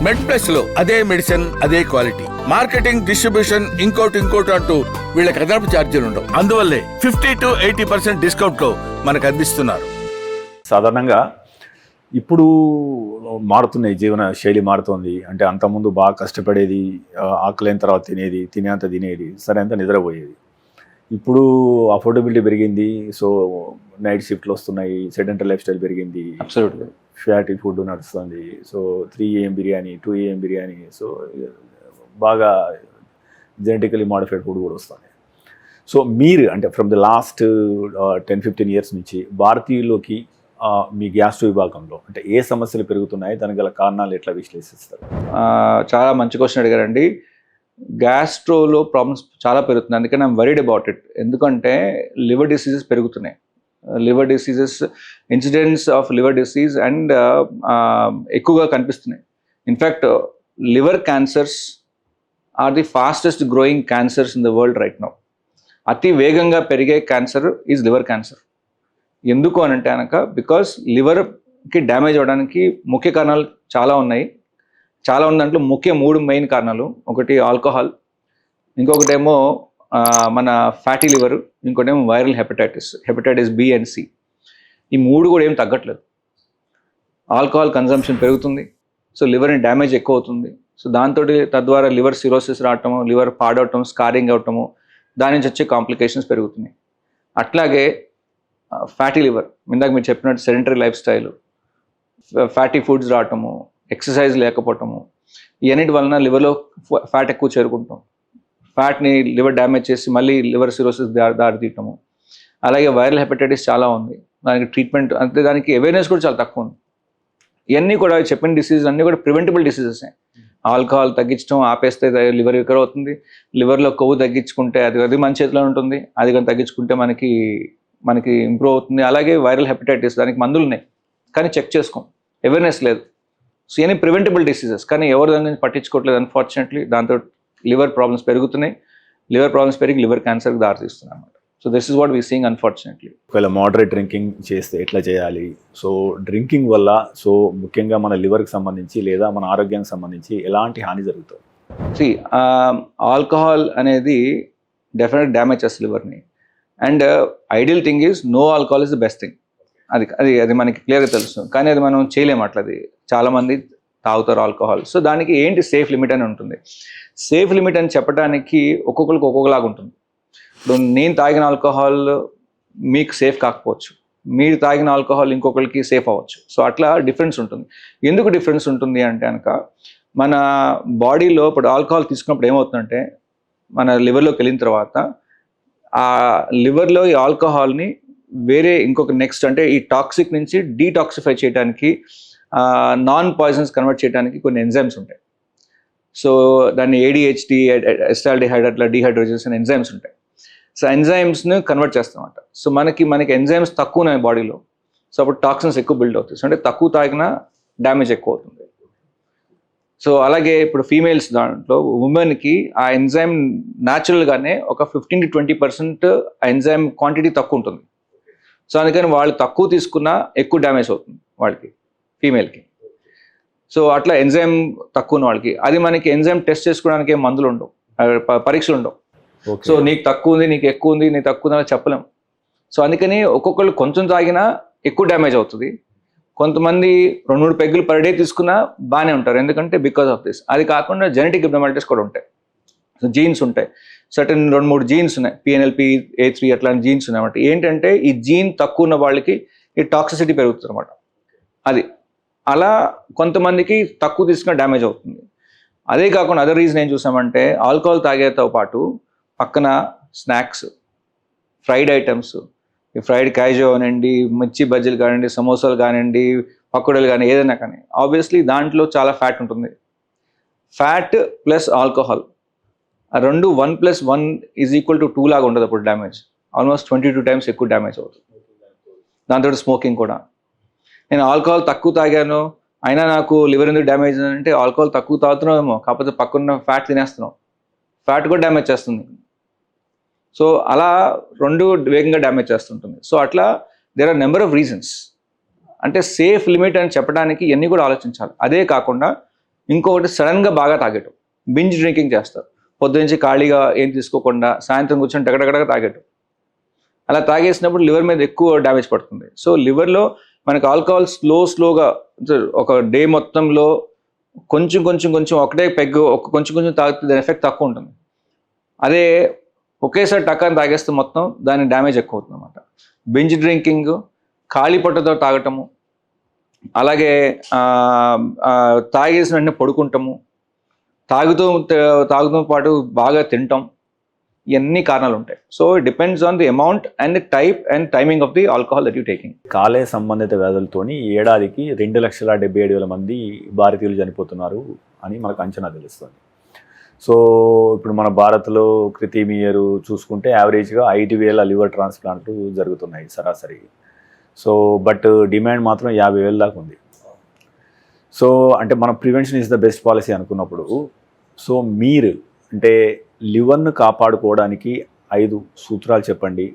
మెడ్ plus లో అదే medicine అదే క్వాలిటీ, మార్కెటింగ్ డిస్ట్రిబ్యూషన్ ఇంకోటి అంటూ వీళ్ళకి అదనపు ఛార్జీలు ఉండవు. అందువల్లే 50 to 80% డిస్కౌంట్ లో మనకు అందిస్తున్నారు. సాధారణంగా ఇప్పుడు మారుతున్నాయి, జీవన శైలి మారుతుంది. అంటే అంతకుముందు బాగా కష్టపడేది, ఆకలైన తర్వాత తినేంత తినేది, సరే అంత నిద్రపోయేది. ఇప్పుడు అఫోర్డబిలిటీ పెరిగింది, సో నైట్ షిఫ్ట్లు వస్తున్నాయి, సెడెంటరీ లైఫ్ స్టైల్ పెరిగింది, అబ్సల్యూట్లీ ఫ్యాటీ ఫుడ్ నడుస్తుంది. So 3 AM biryani, 2 AM biryani, so బాగా జెనెటికలీ మాడిఫైడ్ ఫుడ్ కూడా వస్తుంది. సో మీరు అంటే ఫ్రమ్ ద లాస్ట్ 10-15 years నుంచి భారతీయుల్లోకి మీ గ్యాస్ట్రో విభాగంలో అంటే ఏ సమస్యలు పెరుగుతున్నాయి, దానికి గల కారణాలు ఎట్లా విశ్లేషిస్తారు? చాలా మంచి క్వశ్చన్ అడిగారండి. గ్యాస్ట్రోలో ప్రాబ్లమ్స్ చాలా పెరుగుతున్నాయి, అందుకని ఐమ్ వరీడ్ అబౌట్ ఇట్. ఎందుకంటే లివర్ డిసీజెస్ పెరుగుతున్నాయి. Liver diseases, incidents of liver disease and ఎక్కువగా కనిపిస్తున్నాయి. In fact liver cancers are the fastest growing cancers in the world right now. అతి వేగంగా పెరిగే క్యాన్సర్ ఈజ్ లివర్ క్యాన్సర్. ఎందుకు అని అంటే కనుక బికాస్ లివర్కి డ్యామేజ్ అవ్వడానికి ముఖ్య కారణాలు చాలా ఉన్నాయి. చాలా ఉన్న దాంట్లో ముఖ్య 3 మెయిన్ కారణాలు. ఒకటి ఆల్కహాల్, ఇంకొకటేమో మన ఫ్యాటీ లివర్, ఇంకోటేమో viral hepatitis B and C. ఈ 3 కూడా ఏం తగ్గట్లేదు. ఆల్కహాల్ కన్జంప్షన్ పెరుగుతుంది, సో లివర్ని డ్యామేజ్ ఎక్కువ అవుతుంది. సో దాంతో తద్వారా లివర్ సిరోసిస్ రావటము, లివర్ పాడవటం, స్కారింగ్ అవటము, దాని నుంచి వచ్చే కాంప్లికేషన్స్ పెరుగుతున్నాయి. అట్లాగే ఫ్యాటీ లివర్, ఇందాక మీరు చెప్పినట్టు sedentary life style, fatty foods రావటము, ఎక్సర్సైజ్ లేకపోవటము, ఇవన్నిటి వలన లివర్లో ఫ్యాట్ ఎక్కువ చేరుకుంటాం. ఫ్యాట్ని లివర్ డ్యామేజ్ చేసి మళ్ళీ లివర్ సిరోసిస్ దారితీయటము. అలాగే వైరల్ హెపటైటిస్ చాలా ఉంది, దానికి ట్రీట్మెంట్ అంటే దానికి అవేర్నెస్ కూడా చాలా తక్కువ ఉంది. ఇవన్నీ కూడా చెప్పిన డిసీజెస్ అన్నీ కూడా ప్రివెంటబుల్ డిసీజెస్. ఆల్కహాల్ తగ్గించడం ఆపేస్తే లివర్ రికవర్ అవుతుంది. లివర్లో కొవ్వు తగ్గించుకుంటే అది మన చేతిలో ఉంటుంది. అది కానీ తగ్గించుకుంటే మనకి ఇంప్రూవ్ అవుతుంది. అలాగే వైరల్ హెపటైటిస్, దానికి మందులు ఉన్నాయి కానీ చెక్ చేసుకోం, అవేర్నెస్ లేదు. సో ఇవన్నీ ప్రివెంటబుల్ డిసీజెస్, కానీ ఎవరు దాని గురించి పట్టించుకోవట్లేదు. అన్ఫార్చునేట్లీ దాంతో లివర్ ప్రాబ్లమ్స్ పెరుగుతున్నాయి. లివర్ ప్రాబ్లమ్స్ పెరిగి లివర్ క్యాన్సర్కి దారితీస్తున్నాయి అన్నమాట. So this is what we seeing unfortunately. ఒకవేళ మోడరేట్ డ్రింకింగ్ చేస్తే ఎట్లా చేయాలి? సో డ్రింకింగ్ వల్ల సో ముఖ్యంగా మన లివర్కి సంబంధించి లేదా మన ఆరోగ్యానికి సంబంధించి ఎలాంటి హాని జరుగుతుంది? ఆల్కహాల్ అనేది డెఫినెట్ డ్యామేజ్ చేస్తుంది లివర్ని. And ideal thing is no alcohol is the best thing. అది మనకి క్లియర్గా తెలుసు, కానీ అది మనం చేయలేము. అట్లది చాలామంది తాగుతారు ఆల్కహాల్. సో దానికి ఏంటి సేఫ్ లిమిట్ అని ఉంటుంది. సేఫ్ లిమిట్ అని చెప్పడానికి ఒక్కొక్కరికి ఒక్కొక్కలాగా ఉంటుంది. ఇప్పుడు నేను తాగిన ఆల్కహాల్ మీకు సేఫ్ కాకపోవచ్చు, మీరు తాగిన ఆల్కహాల్ ఇంకొకరికి సేఫ్ అవ్వచ్చు. సో అట్లా డిఫరెన్స్ ఉంటుంది. ఎందుకు డిఫరెన్స్ ఉంటుంది అంటే కనుక మన బాడీలో ఇప్పుడు ఆల్కహాల్ తీసుకున్నప్పుడు ఏమవుతుందంటే మన లివర్లోకి వెళ్ళిన తర్వాత ఆ లివర్లో ఈ ఆల్కహాల్ని వేరే ఇంకొక నెక్స్ట్ అంటే ఈ టాక్సిక్ నుంచి డీటాక్సిఫై చేయడానికి, నాన్ పాయిజన్స్ కన్వర్ట్ చేయడానికి కొన్ని ఎంజైమ్స్ ఉంటాయి. సో దాన్ని ADHD, ఎస్టాల్డిహైడ్, అట్లా డీహైడ్రోజన్స్ అనే ఎంజైమ్స్ ఉంటాయి. సో ఎంజైమ్స్ని కన్వర్ట్ చేస్తామన్నమాట. సో మనకి ఎంజైమ్స్ తక్కువ ఉన్నాయి బాడీలో, సో అప్పుడు టాక్సిన్స్ ఎక్కువ బిల్డ్ అవుతాయి. సో అంటే తక్కువ తాగినా డ్యామేజ్ ఎక్కువ అవుతుంది. సో అలాగే ఇప్పుడు ఫీమేల్స్ దాంట్లో ఉమెన్కి ఆ ఎంజైమ్ న్యాచురల్గానే ఒక 15 to 20% ఆ ఎంజైమ్ క్వాంటిటీ తక్కువ ఉంటుంది. సో అందుకని వాళ్ళు తక్కువ తీసుకున్నా ఎక్కువ డ్యామేజ్ అవుతుంది వాళ్ళకి, ఫీమేల్కి. సో అట్లా ఎంజైమ్ తక్కువ ఉన్న వాళ్ళకి అది మనకి ఎంజైమ్ టెస్ట్ చేసుకోవడానికి మందులు ఉండవు, పరీక్షలు ఉండవు. సో నీకు తక్కువ ఉంది, నీకు ఎక్కువ ఉంది, నీకు తక్కువ ఉందని చెప్పలేము. సో అందుకని ఒక్కొక్కళ్ళు కొంచెం తాగినా ఎక్కువ డ్యామేజ్ అవుతుంది. కొంతమంది 2-3 పెగ్గులు పర్ డే తీసుకున్నా బాగానే ఉంటారు, ఎందుకంటే బికాస్ ఆఫ్ దిస్. అది కాకుండా జెనెటిక్ అబ్నార్మాలిటీస్ కూడా ఉంటాయి. సో జీన్స్ ఉంటాయి, సర్టన్ 2-3 జీన్స్ ఉన్నాయి, PNLP, A3 అట్లాంటి జీన్స్ ఉన్నాయి అన్నమాట. ఏంటంటే ఈ జీన్ తక్కువ ఉన్న వాళ్ళకి ఈ టాక్సిసిటీ పెరుగుతుంది అన్నమాట. అది అలా కొంతమందికి తక్కువ తీసుకున్న డ్యామేజ్ అవుతుంది. అదే కాకుండా అదర్ రీజన్ ఏం చూసామంటే ఆల్కహాల్ తాగేతో పాటు పక్కన స్నాక్స్, ఫ్రైడ్ ఐటమ్స్, ఈ ఫ్రైడ్ క్యాజో కానివ్వండి, మిర్చి బజ్జీలు కానివ్వండి, సమోసాలు కానివ్వండి, పకోడీలు కానీ ఏదైనా కానీ ఆబ్వియస్లీ దాంట్లో చాలా ఫ్యాట్ ఉంటుంది. ఫ్యాట్ ప్లస్ ఆల్కహాల్ ఆ రెండు 1+1 = 2 లాగా ఉండదు. అప్పుడు డ్యామేజ్ ఆల్మోస్ట్ 22 times ఎక్కువ డ్యామేజ్ అవుతుంది. దాంతో స్మోకింగ్ కూడా. నేను ఆల్కహాల్ తక్కువ తాగాను అయినా నాకు లివర్ ఎందుకు డ్యామేజ్ అంటే ఆల్కహాల్ తక్కువ తాగుతున్నామేమో, కాకపోతే పక్కన ఫ్యాట్ తినేస్తున్నాం, ఫ్యాట్ కూడా డ్యామేజ్ చేస్తుంది. సో అలా రెండు వేగంగా డ్యామేజ్ చేస్తుంటుంది. సో అట్లా there are number of reasons. అంటే సేఫ్ లిమిట్ అని చెప్పడానికి ఇవన్నీ కూడా ఆలోచించాలి. అదే కాకుండా ఇంకొకటి సడన్గా బాగా తాగేయటం, బింజ్ డ్రింకింగ్ చేస్తారు. పొద్దునుంచి ఖాళీగా ఏం తీసుకోకుండా సాయంత్రం కూర్చొని టగడగడగా తాగేయటం. అలా తాగేసినప్పుడు లివర్ మీద ఎక్కువ డ్యామేజ్ పడుతుంది. సో లివర్లో మనకి ఆల్కహాల్ స్లోగా ఒక డే మొత్తంలో కొంచెం ఒకటే పెగ్గు కొంచెం తాగితే దాని ఎఫెక్ట్ తక్కువ ఉంటుంది. అదే ఒకేసారి టక్కాని తాగేస్తే మొత్తం దాని డ్యామేజ్ ఎక్కువ అవుతుంది అనమాట. బింజ్ డ్రింకింగ్, ఖాళీ పొట్టతో తాగటము, అలాగే తాగేసిన వెంటనే పడుకుంటాము, తాగుతూ పాటు బాగా తింటాం, ఇవన్నీ కారణాలు ఉంటాయి. So it depends on the amount and the type and timing of the alcohol that you taking. కాలేయ సంబంధిత వ్యాధులతోని ఏడాదికి 2,77,000 మంది భారతీయులు చనిపోతున్నారు అని మనకు అంచనా తెలుస్తుంది. సో ఇప్పుడు మన భారత్లో ప్రతి ఇయర్ చూసుకుంటే యావరేజ్గా 5,000 లివర్ ట్రాన్స్ప్లాంట్లు జరుగుతున్నాయి సరాసరి. సో బట్ డిమాండ్ మాత్రం 50,000 దాకా ఉంది. సో అంటే మన prevention is the best policy అనుకున్నప్పుడు, సో మీరు అంటే లివర్ను కాపాడుకోవడానికి 5 సూత్రాలు చెప్పండి.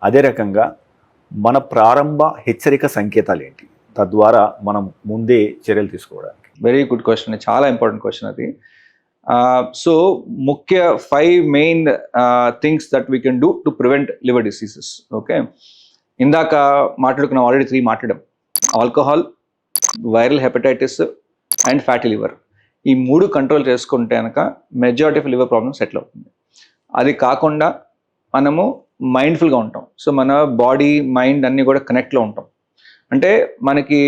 అదే రకంగా మన ప్రారంభ హెచ్చరిక సంకేతాలు ఏంటి, తద్వారా మనం ముందే చర్యలు తీసుకోవడానికి. వెరీ గుడ్ క్వశ్చన్, చాలా ఇంపార్టెంట్ క్వశ్చన్ అది. సో ముఖ్య 5 main things that we can do to prevent liver diseases. Okay, ఇందాక మాట్లాడుకున్నాం, ఆల్రెడీ 3 మాట్లాడాం. Alcohol, viral hepatitis and fatty liver. ఈ 3 కంట్రోల్ చేసుకుంటే కనుక majority of liver problem settle అవుతుంది. అది కాకుండా మనము మైండ్ఫుల్గా ఉంటాం. సో మన బాడీ మైండ్ అన్నీ కూడా కనెక్ట్లో ఉంటాం. అంటే మనకి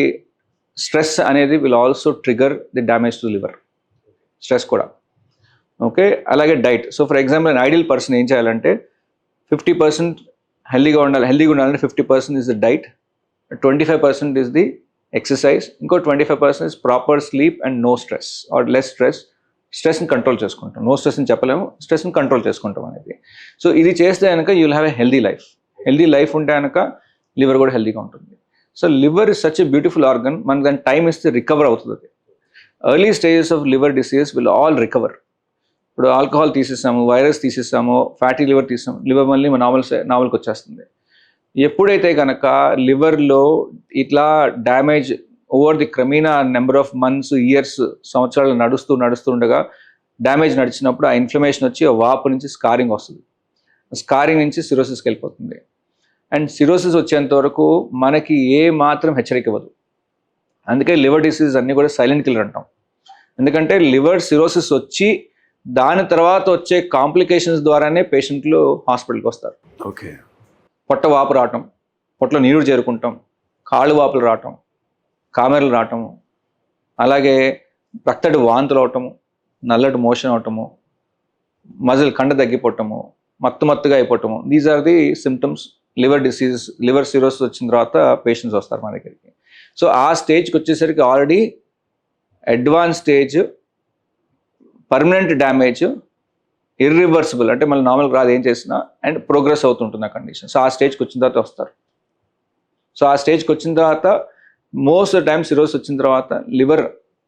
స్ట్రెస్ అనేది will also trigger the damage to liver, stress కూడా. ఓకే, అలాగే diet. So for example ideal person ఏం చేయాలంటే 50% హెల్దీగా ఉండాలంటే 50% is the diet, 25% is the exercise, ఇంకో 25% is proper sleep and no stress or less stress. స్ట్రెస్ని control చేసుకుంటాం, no stress అని చెప్పలేము, స్ట్రెస్ని కంట్రోల్ చేసుకుంటాం అనేది. సో ఇది చేస్తే కనుక you will have a healthy life. Healthy life ఉంటే కనుక లివర్ కూడా హెల్దీగా ఉంటుంది. So liver is such a beautiful organ. మనకి దాని టైం ఇస్తే రికవర్ అవుతుంది. అది early stages of liver disease will all recover. ఇప్పుడు ఆల్కహాల్ తీసేసాము, వైరస్ తీసేసాము, ఫ్యాటీ లివర్ తీసాము, లివర్ మళ్ళీ నార్మల్కి వచ్చేస్తుంది. ఎప్పుడైతే కనుక లివర్లో ఇట్లా డ్యామేజ్ ఓవర్ ది క్రమీనా నెంబర్ ఆఫ్ మంత్స్, ఇయర్స్, సంవత్సరాలు నడుస్తుండగా డ్యామేజ్ నడిచినప్పుడు ఆ ఇన్ఫ్లమేషన్ వచ్చి ఆ వాపు నుంచి స్కారింగ్ వస్తుంది. స్కారింగ్ నుంచి సిరోసిస్కి వెళ్ళిపోతుంది. అండ్ సిరోసిస్ వచ్చేంత వరకు మనకి ఏ మాత్రం హెచ్చరిక ఇవ్వదు. అందుకే లివర్ డిసీజ్ అన్నీ కూడా సైలెంట్ కిల్లర్ అంటాం. ఎందుకంటే లివర్ సిరోసిస్ వచ్చి దాని తర్వాత వచ్చే కాంప్లికేషన్స్ ద్వారానే పేషెంట్లు హాస్పిటల్కి వస్తారు. ఓకే, పొట్ట వాపు రావటం, పొట్టలో నీరు చేరుకుంటాం, కాళ్ళు వాపులు రావటం, కామెరలు రావటము, అలాగే రక్తటి వాంతులు అవటము, నల్లటి మోషన్ అవటము, మజిల్ కండ తగ్గిపోవటము, మత్తుగా అయిపోవటము. These are the symptoms liver disease. Liver cirrhosis వచ్చిన తర్వాత పేషెంట్స్ వస్తారు మా దగ్గరికి. సో ఆ స్టేజ్కి వచ్చేసరికి already advance stage, permanent damage, irreversible, అంటే మళ్ళీ నార్మల్గా రాదు ఏం చేసినా, అండ్ ప్రోగ్రెస్ అవుతుంటుంది ఆ కండిషన్. సో ఆ స్టేజ్కి వచ్చిన తర్వాత వస్తారు. సో ఆ స్టేజ్కి వచ్చిన తర్వాత మోస్ట్ ఆఫ్ టైమ్ సిరోసిస్ వచ్చిన తర్వాత లివర్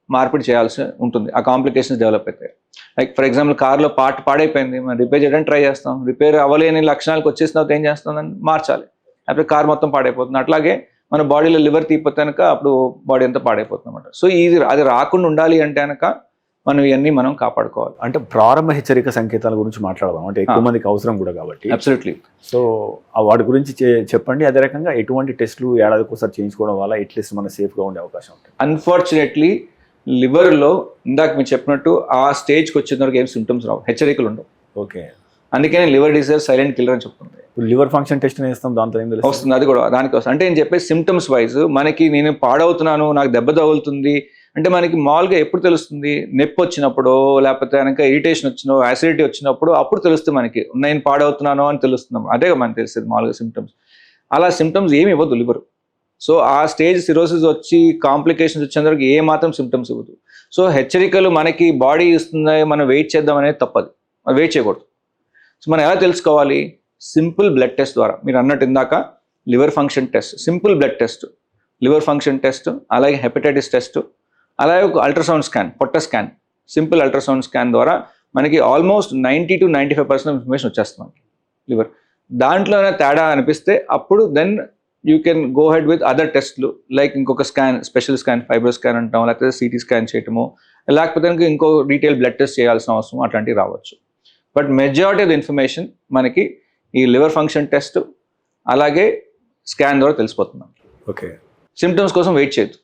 మార్పిడి చేయాల్సి ఉంటుంది. ఆ కాంప్లికేషన్స్ డెవలప్ అవుతాయి. లైక్ ఫర్ ఎగ్జాంపుల్ కార్లో పార్ట్ పాడైపోయింది, మనం రిపేర్ చేయడానికి ట్రై చేస్తాం, రిపేర్ అవ్వలేని లక్షణాలకు వచ్చేసిన తర్వాత ఏం చేస్తుందని మార్చాలి, అప్పుడు కార్ మొత్తం పాడైపోతుంది. అట్లాగే మన బాడీలో లివర్ తీపితే కనుక అప్పుడు బాడీ అంతా పాడైపోతుంది అనమాట. సో అది రాకుండా ఉండాలి అంటే కనుక మనం ఇవన్నీ మనం కాపాడుకోవాలి. అంటే ప్రారంభ హెచ్చరిక సంకేతాల గురించి మాట్లాడదాం, అంటే ఎక్కువ మందికి అవసరం కూడా కాబట్టి. అబ్సల్యూట్లీ. సో వాటి గురించి చెప్పండి. అదే రకంగా ఎటువంటి టెస్టులు ఏడాదికి ఒకసారి చేయించుకోవడం వల్ల ఎట్లీస్ట్ మన సేఫ్గా ఉండే అవకాశం ఉంటుంది? అన్ఫార్చునేట్లీ లివర్లో ఇందాక మీరు చెప్పినట్టు ఆ స్టేజ్కి వచ్చిన వరకు ఏం సిమ్టమ్స్ రావు, హెచ్చరికలు ఉండవు. ఓకే, అందుకనే లివర్ డిసీజ్ సైలెంట్ కిల్లర్ అని చెప్తుంది. ఇప్పుడు లివర్ ఫంక్షన్ టెస్ట్ చేస్తాం, దాంతో ఏం తెలుస్తుంది? వస్తుంది, అది కూడా దానికి వస్తుంది. అంటే నేను చెప్పే సిమ్టమ్స్ వైజ్ మనకి నేను పాడవుతున్నాను, నాకు దెబ్బ తగులుతుంది అంటే మనకి మామూలుగా ఎప్పుడు తెలుస్తుంది? నొప్పి వచ్చినప్పుడు, లేకపోతే కనుక ఇరిటేషన్ వచ్చినో, యాసిడిటీ వచ్చినప్పుడు అప్పుడు తెలుస్తుంది మనకి నేను పాడవుతున్నాను అని తెలుస్తున్నాం. అదే మనకి తెలిసేది మామూలుగా సిమ్టమ్స్. అలా సిమ్టమ్స్ ఏమి ఇవ్వదు లివర్. సో ఆ స్టేజ్ సిరోసిస్ వచ్చి కాంప్లికేషన్స్ వచ్చేందుకు ఏ మాత్రం సిమ్టమ్స్ ఇవ్వదు. సో హెచ్చరికలు మనకి బాడీ ఇస్తుంది, మనం వెయిట్ చేద్దాం అనేది తప్పదు, మనం వెయిట్ చేయకూడదు. సో మనం ఎలా తెలుసుకోవాలి? సింపుల్ బ్లడ్ టెస్ట్ ద్వారా. మీరు అన్నట్టు ఇందాక liver function test, simple blood test, liver function test, అలాగే హెపటైటిస్ టెస్ట్, అలాగే ఒక అల్ట్రాసౌండ్ స్కాన్, పొట్ట స్కాన్, సింపుల్ అల్ట్రాసౌండ్ స్కాన్ ద్వారా మనకి ఆల్మోస్ట్ 90 to 95% ఇన్ఫర్మేషన్ వచ్చేస్తుంది మనకి లివర్. దాంట్లో తేడా అనిపిస్తే అప్పుడు then you can go head with other టెస్ట్లు, లైక్ ఇంకొక scan, special scan, fibro scan అంటాం, లేకపోతే సిటీ స్కాన్ చేయటము, లేకపోతే కనుక ఇంకో డీటెయిల్ బ్లడ్ టెస్ట్ చేయాల్సిన అవసరం అట్లాంటివి రావచ్చు. But majority of the information మనకి ఈ లివర్ ఫంక్షన్ టెస్ట్ అలాగే స్కాన్ ద్వారా తెలిసిపోతుంది. ఓకే. సిమ్టమ్స్ కోసం వెయిట్ చేయొద్దు.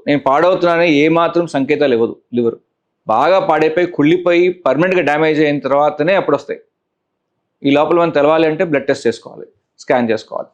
నేను పాడవుతున్నానని ఏ మాత్రం సంకేతాలు ఇవ్వదు లివర్. బాగా పాడైపోయి కుళ్ళిపోయి పర్మనెంట్గా డ్యామేజ్ అయిన తర్వాతనే అప్పుడు వస్తాయి. ఈ లోపల మనం తెలవాలి అంటే బ్లడ్ టెస్ట్ చేసుకోవాలి, స్కాన్ చేసుకోవాలి.